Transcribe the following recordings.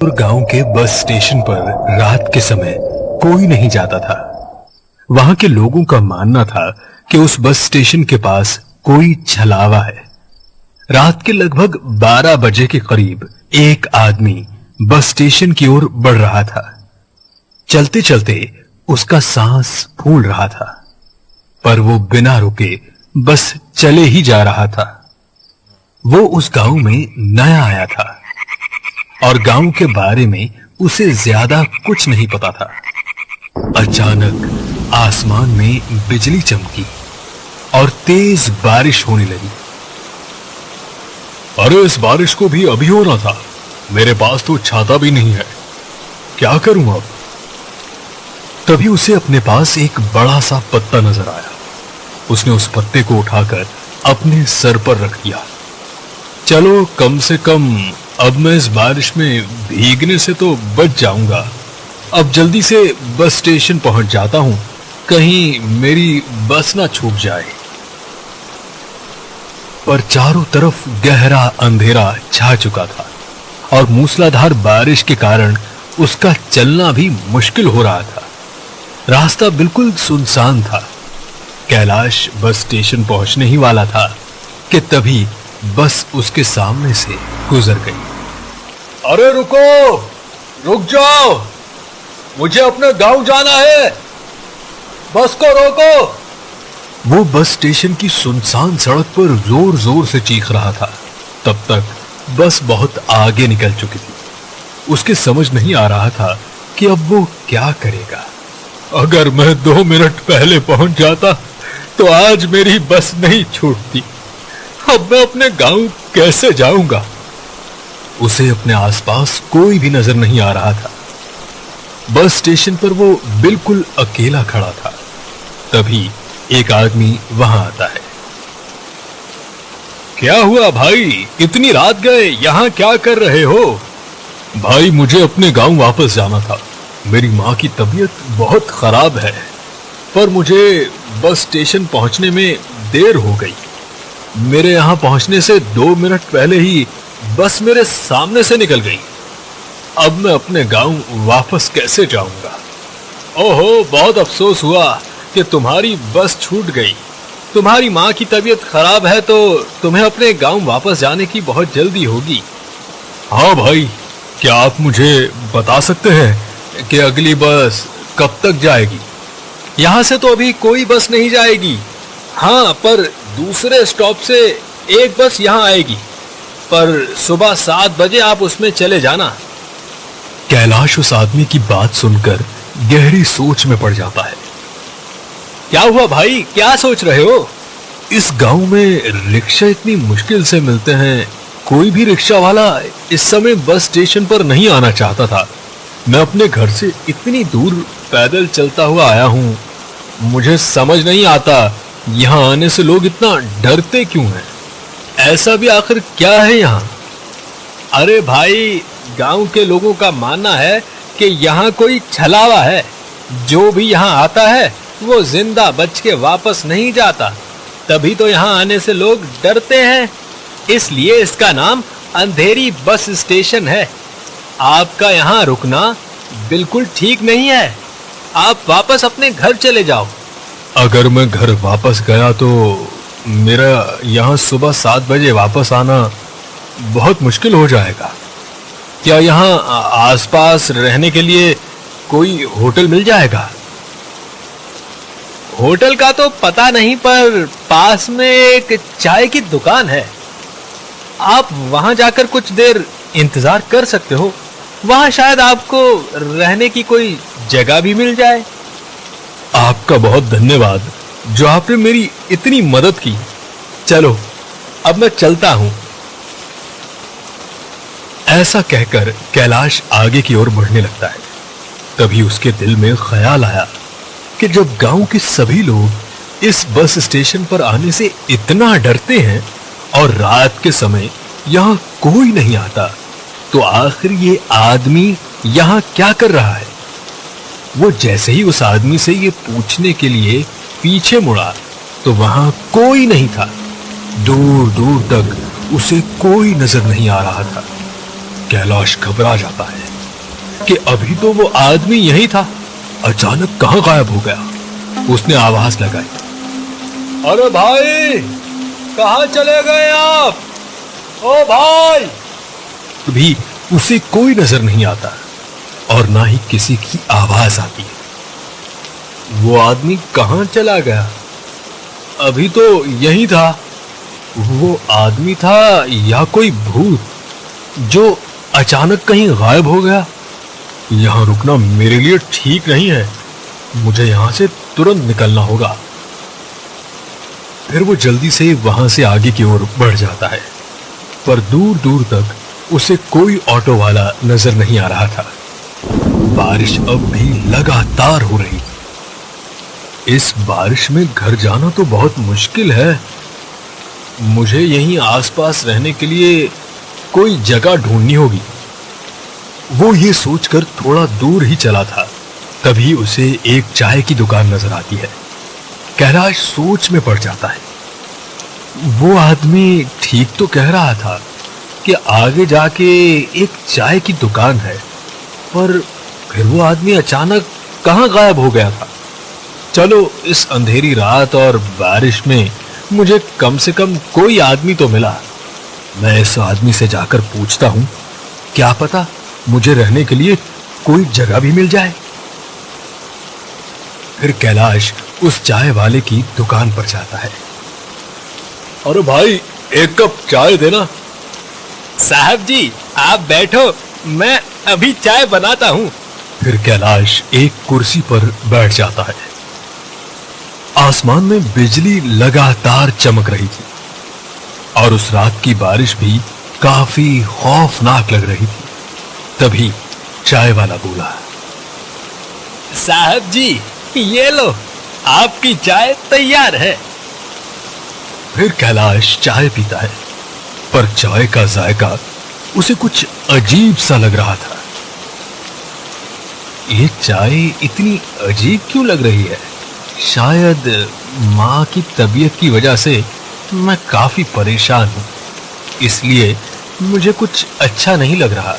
और गांव के बस स्टेशन पर रात के समय कोई नहीं जाता था। वहां के लोगों का मानना था कि उस बस स्टेशन के पास कोई छलावा है। रात के लगभग 12 बजे के करीब एक आदमी बस स्टेशन की ओर बढ़ रहा था। चलते चलते उसका सांस फूल रहा था, पर वो बिना रुके बस चले ही जा रहा था। वो उस गांव में नया आया था और गांव के बारे में उसे ज्यादा कुछ नहीं पता था। अचानक आसमान में बिजली चमकी और तेज बारिश होने लगी। अरे इस बारिश को भी अभी होना था, मेरे पास तो छाता भी नहीं है, क्या करूं अब? तभी उसे अपने पास एक बड़ा सा पत्ता नजर आया। उसने उस पत्ते को उठाकर अपने सर पर रख दिया। चलो कम से कम अब मैं इस बारिश में भीगने से तो बच जाऊंगा। अब जल्दी से बस स्टेशन पहुंच जाता हूं, कहीं मेरी बस ना छूट जाए। पर चारों तरफ गहरा अंधेरा छा चुका था और मूसलाधार बारिश के कारण उसका चलना भी मुश्किल हो रहा था। रास्ता बिल्कुल सुनसान था। कैलाश बस स्टेशन पहुंचने ही वाला था कि तभी बस उसके सामने से गुजर गई। अरे रुको, रुक जाओ, मुझे अपने गांव जाना है, बस को रोको। वो बस स्टेशन की सुनसान सड़क पर जोर जोर से चीख रहा था। तब तक बस बहुत आगे निकल चुकी थी। उसके समझ नहीं आ रहा था कि अब वो क्या करेगा। अगर मैं 2 मिनट पहले पहुंच जाता तो आज मेरी बस नहीं छूटती। अब मैं अपने गांव कैसे जाऊंगा? उसे अपने आसपास कोई भी नजर नहीं आ रहा था। बस स्टेशन पर वो बिल्कुल अकेला खड़ा था। तभी एक आदमी वहां आता है। क्या हुआ भाई, इतनी रात गए, यहां क्या कर रहे हो? भाई मुझे अपने गांव वापस जाना था। मेरी माँ की तबीयत बहुत खराब है, पर मुझे बस स्टेशन पहुंचने में देर हो गई। मेरे यहां पहुंचने से 2 मिनट पहले ही बस मेरे सामने से निकल गई। अब मैं अपने गांव वापस कैसे जाऊंगा? ओहो, बहुत अफसोस हुआ कि तुम्हारी बस छूट गई। तुम्हारी माँ की तबीयत खराब है तो तुम्हें अपने गांव वापस जाने की बहुत जल्दी होगी। हाँ भाई, क्या आप मुझे बता सकते हैं कि अगली बस कब तक जाएगी? यहां से तो अभी कोई बस नहीं जाएगी। हाँ, पर दूसरे स्टॉप से एक बस यहां आएगी, पर सुबह 7 बजे आप उसमें चले जाना। कैलाश उस आदमी की बात सुनकर गहरी सोच में पड़ जाता है। क्या हुआ भाई, क्या सोच रहे हो? इस गांव में रिक्शा इतनी मुश्किल से मिलते हैं। कोई भी रिक्शा वाला इस समय बस स्टेशन पर नहीं आना चाहता था। मैं अपने घर से इतनी दूर पैदल चलता हुआ आया हूं। मुझे समझ नहीं आता यहां आने से लोग इतना डरते क्यों हैं। ऐसा भी आखिर क्या है यहाँ? अरे भाई, गांव के लोगों का मानना है कि यहाँ कोई छलावा है। जो भी यहाँ आता है वो जिंदा बच के वापस नहीं जाता। तभी तो यहाँ आने से लोग डरते हैं। इसलिए इसका नाम अंधेरी बस स्टेशन है। आपका यहाँ रुकना बिल्कुल ठीक नहीं है। आप वापस अपने घर चले जाओ। अगर मैं घर वापस गया तो मेरा यहाँ सुबह 7 बजे वापस आना बहुत मुश्किल हो जाएगा। क्या यहाँ आसपास रहने के लिए कोई होटल मिल जाएगा? होटल का तो पता नहीं, पर पास में एक चाय की दुकान है। आप वहां जाकर कुछ देर इंतजार कर सकते हो। वहां शायद आपको रहने की कोई जगह भी मिल जाए। आपका बहुत धन्यवाद जो आपने मेरी इतनी मदद की। चलो अब मैं चलता हूं। ऐसा कहकर कैलाश आगे की ओर बढ़ने लगता है। तभी उसके दिल में ख्याल आया कि जब गांव के सभी लोग इस बस स्टेशन पर आने से इतना डरते हैं और रात के समय यहां कोई नहीं आता, तो आखिर ये आदमी यहां क्या कर रहा है? वो जैसे ही उस आदमी से ये पूछने के लिए पीछे मुड़ा तो वहां कोई नहीं था। दूर दूर तक उसे कोई नजर नहीं आ रहा था। कैलाश घबरा जाता है। कि अभी तो वो आदमी यही था, अचानक कहां गायब हो गया। उसने आवाज लगाई, अरे भाई कहां चले गए आप? ओ भाई। भी उसे कोई नजर नहीं आता और ना ही किसी की आवाज आती है। वो आदमी कहां चला गया? अभी तो यही था। वो आदमी था या कोई भूत जो अचानक कहीं गायब हो गया? यहां रुकना मेरे लिए ठीक नहीं है, मुझे यहां से तुरंत निकलना होगा। फिर वो जल्दी से वहां से आगे की ओर बढ़ जाता है, पर दूर दूर तक उसे कोई ऑटो वाला नजर नहीं आ रहा था। बारिश अब भी लगातार हो रही थी। इस बारिश में घर जाना तो बहुत मुश्किल है। मुझे यहीं आसपास रहने के लिए कोई जगह ढूंढनी होगी। वो ये सोचकर थोड़ा दूर ही चला था, तभी उसे एक चाय की दुकान नजर आती है। कैलाश सोच में पड़ जाता है। वो आदमी ठीक तो कह रहा था कि आगे जाके एक चाय की दुकान है, पर फिर वो आदमी अचानक कहां गायब हो गया था? चलो इस अंधेरी रात और बारिश में मुझे कम से कम कोई आदमी तो मिला। मैं इस आदमी से जाकर पूछता हूं, क्या पता मुझे रहने के लिए कोई जगह भी मिल जाए। फिर कैलाश उस चाय वाले की दुकान पर जाता है। अरे भाई एक कप चाय देना। साहब जी आप बैठो, मैं अभी चाय बनाता हूं। फिर कैलाश एक कुर्सी पर बैठ जाता है। आसमान में बिजली लगातार चमक रही थी और उस रात की बारिश भी काफी खौफनाक लग रही थी। तभी चाय वाला बोला, साहब जी ये लो, आपकी चाय तैयार है। फिर कैलाश चाय पीता है, पर चाय का जायका उसे कुछ अजीब सा लग रहा था। ये चाय इतनी अजीब क्यों लग रही है? शायद माँ की तबीयत की वजह से मैं काफी परेशान हूं, इसलिए मुझे कुछ अच्छा नहीं लग रहा।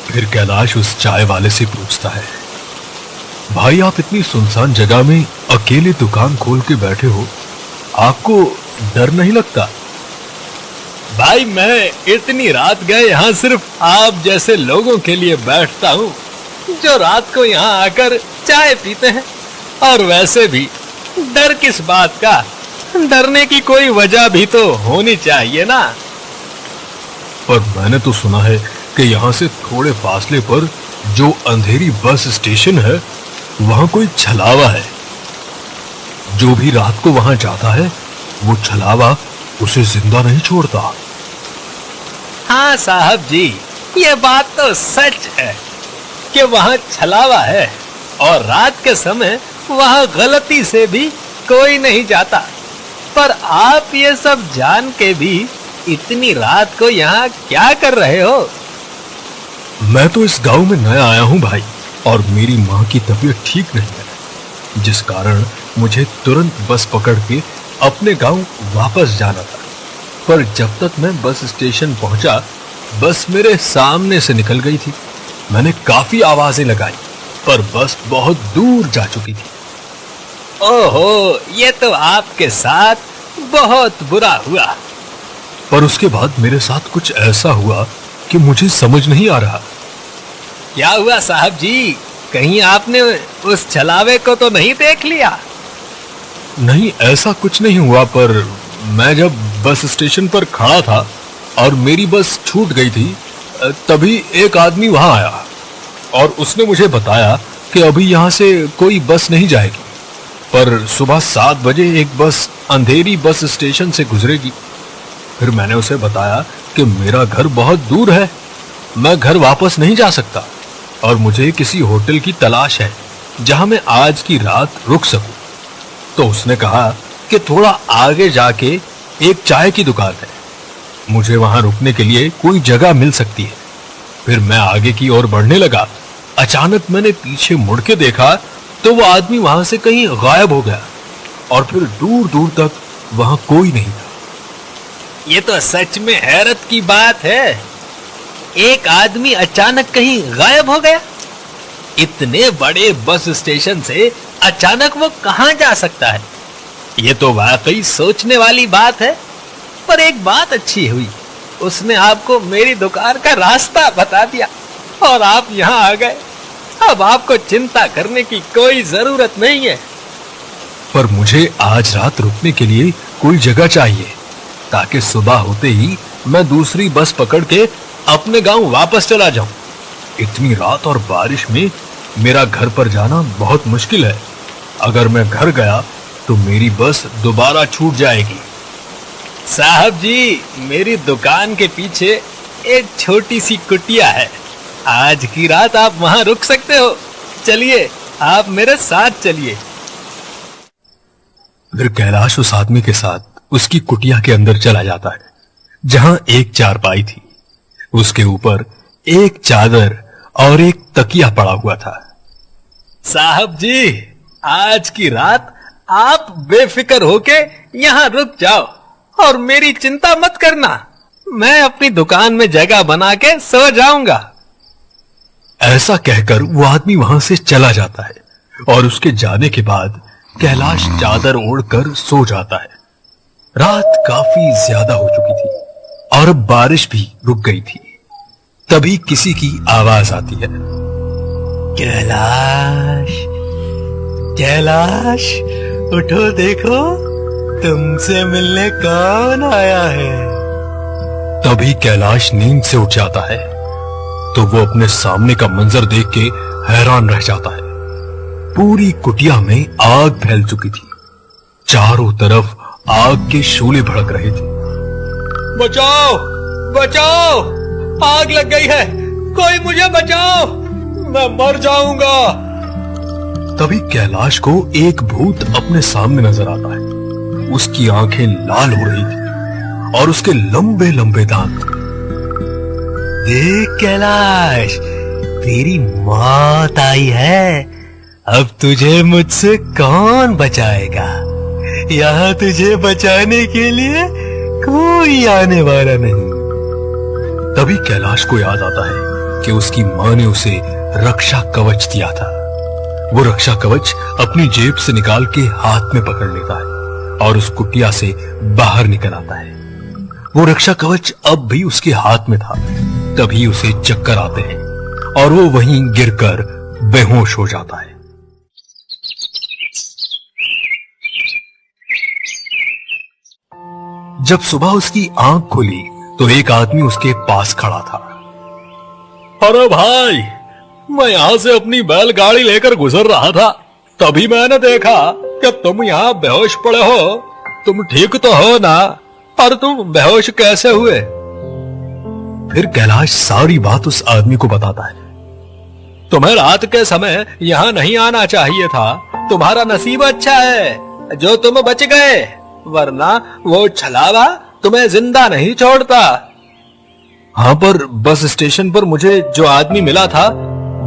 फिर कैलाश उस चाय वाले से पूछता है, भाई आप इतनी सुनसान जगह में अकेले दुकान खोल के बैठे हो, आपको डर नहीं लगता? भाई मैं इतनी रात गए यहाँ सिर्फ आप जैसे लोगों के लिए बैठता हूँ जो रात को यहाँ आकर चाय पीते हैं, और वैसे भी डर किस बात का? डरने की कोई वजह भी तो होनी चाहिए ना। पर मैंने तो सुना है कि यहाँ से थोड़े फासले पर जो अंधेरी बस स्टेशन है वहां कोई छलावा है। जो भी रात को वहां जाता है वो छलावा उसे जिंदा नहीं छोड़ता। हाँ साहब जी, ये बात तो सच है कि वहां छलावा है और रात के समय वहां गलती से भी कोई नहीं जाता। पर आप ये सब जान के भी इतनी रात को यहाँ क्या कर रहे हो? मैं तो इस गांव में नया आया हूँ भाई, और मेरी माँ की तबीयत ठीक नहीं है, जिस कारण मुझे तुरंत बस पकड़ के अपने गांव वापस जाना था। पर जब तक मैं बस स्टेशन पहुंचा, बस मेरे सामने से निकल गई थी। मैंने काफी आवाजें लगाई, पर बस बहुत दूर जा चुकी थी। ओहो, ये तो आपके साथ बहुत बुरा हुआ। पर उसके बाद मेरे साथ कुछ ऐसा हुआ कि मुझे समझ नहीं आ रहा। क्या हुआ साहब जी? कहीं आपने उस छलावे को तो नहीं देख लिया? नहीं, ऐसा कुछ नहीं हुआ, पर मैं जब बस स्टेशन पर खड़ा था और मेरी बस छूट गई थी, तभी एक आदमी वहां आया और उसने मुझे बताया कि अभी यहाँ से कोई बस नहीं जाएगी, पर सुबह 7 बजे एक बस अंधेरी बस स्टेशन से गुजरेगी। फिर मैंने उसे बताया कि मेरा घर बहुत दूर है, मैं घर वापस नहीं जा सकता और मुझे किसी होटल की तलाश है जहां मैं आज की रात रुक सकूं। तो उसने कहा कि थोड़ा आगे जाके एक चाय की दुकान है, मुझे वहां रुकने के लिए कोई जगह मिल सकती है। फिर मैं आगे की ओर बढ़ने लगा। अचानक मैंने पीछे मुड़ के देखा तो वो आदमी वहां से कहीं गायब हो गया और फिर दूर दूर तक वहां कोई नहीं था। ये तो सच में हैरत की बात है। एक आदमी अचानक कहीं गायब हो गया। इतने बड़े बस स्टेशन से अचानक वो कहां जा सकता है? ये तो वाकई सोचने वाली बात है। पर एक बात अच्छी हुई, उसने आपको मेरी दुकान का रास्ता बता दिया और आप यहाँ आ गए। अब आपको चिंता करने की कोई जरूरत नहीं है। पर मुझे आज रात रुकने के लिए कोई जगह चाहिए, ताकि सुबह होते ही मैं दूसरी बस पकड़ के अपने गांव वापस चला जाऊं। इतनी रात और बारिश में मेरा घर पर जाना बहुत मुश्किल है। अगर मैं घर गया तो मेरी बस दोबारा छूट जाएगी। साहब जी, मेरी दुकान के पीछे एक छोटी सी कुटिया है। आज की रात आप वहां रुक सकते हो। चलिए, आप मेरे साथ चलिए। फिर कैलाश उस आदमी के साथ उसकी कुटिया के अंदर चला जाता है, जहां एक चारपाई थी। उसके ऊपर एक चादर और एक तकिया पड़ा हुआ था। साहब जी, आज की रात आप बेफिक्र होके यहाँ रुक जाओ और मेरी चिंता मत करना। मैं अपनी दुकान में जगह बना के सो जाऊंगा। ऐसा कहकर वो आदमी वहां से चला जाता है और उसके जाने के बाद कैलाश चादर ओढ़कर सो जाता है। रात काफी ज्यादा हो चुकी थी और अब बारिश भी रुक गई थी। तभी किसी की आवाज आती है, कैलाश, कैलाश, उठो, देखो तुमसे मिलने कौन आया है। तभी कैलाश नींद से उठ जाता है तो वो अपने सामने का मंजर देख के हैरान रह जाता है। पूरी कुटिया में आग फैल चुकी थी। चारों तरफ आग के शोले भड़क रहे थे। बचाओ, बचाओ, आग लग गई है, कोई मुझे बचाओ, मैं मर जाऊंगा। तभी कैलाश को एक भूत अपने सामने नजर आता है। उसकी आंखें लाल हो रही थी और उसके लंबे लंबे दांत। देख कैलाश, तेरी मौत आई है। अब तुझे मुझसे कौन बचाएगा? यहाँ तुझे बचाने के लिए कोई आने वाला नहीं। तभी कैलाश को याद आता है कि उसकी मां ने उसे रक्षा कवच दिया था। वो रक्षा कवच अपनी जेब से निकाल के हाथ में पकड़ लेता है और उस कुटिया से बाहर निकल आता है। वो रक्षा कवच अब भी उसके हाथ में था। तभी उसे चक्कर आते हैं और वो वहीं गिरकर बेहोश हो जाता है। जब सुबह उसकी आंख खुली तो एक आदमी उसके पास खड़ा था। अरे भाई, मैं यहाँ से अपनी बैलगाड़ी लेकर गुजर रहा था, तभी मैंने देखा कि तुम यहाँ बेहोश पड़े हो। तुम ठीक तो हो ना? और तुम बेहोश कैसे हुए? फिर कैलाश सारी बात उस आदमी को बताता है। तुम्हें रात के समय यहाँ नहीं आना चाहिए था। तुम्हारा नसीब अच्छा है जो तुम बच गए, वरना वो छलावा तुम्हें जिंदा नहीं छोड़ता। हाँ, पर बस स्टेशन पर मुझे जो आदमी मिला था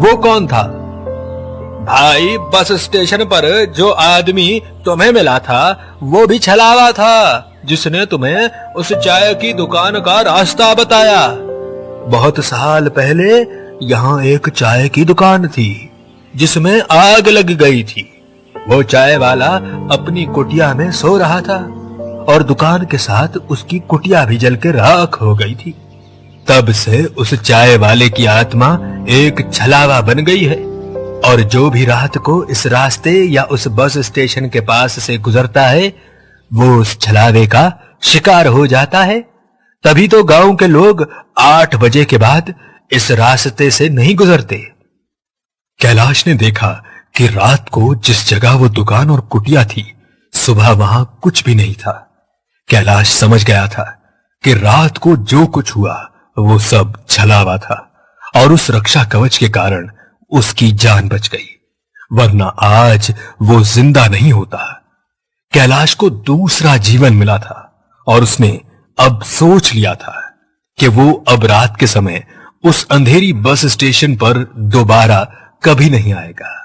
वो कौन था? भाई, बस स्टेशन पर जो आदमी तुम्हें मिला था वो भी छलावा था, जिसने तुम्हें उस चाय की दुकान का रास्ता बताया। बहुत साल पहले यहाँ एक चाय की दुकान थी जिसमें आग लग गई थी। वो चाय वाला अपनी कुटिया में सो रहा था और दुकान के साथ उसकी कुटिया भी जल के राख हो गई थी। तब से उस चाय वाले की आत्मा एक छलावा बन गई है और जो भी रात को इस रास्ते या उस बस स्टेशन के पास से गुजरता है वो उस छलावे का शिकार हो जाता है। तभी तो गांव के लोग 8 बजे के बाद इस रास्ते से नहीं गुजरते। कैलाश ने देखा कि रात को जिस जगह वो दुकान और कुटिया थी, सुबह वहां कुछ भी नहीं था। कैलाश समझ गया था कि रात को जो कुछ हुआ वो सब छलावा था और उस रक्षा कवच के कारण उसकी जान बच गई, वरना आज वो जिंदा नहीं होता। कैलाश को दूसरा जीवन मिला था और उसने अब सोच लिया था कि वो अब रात के समय उस अंधेरी बस स्टेशन पर दोबारा कभी नहीं आएगा।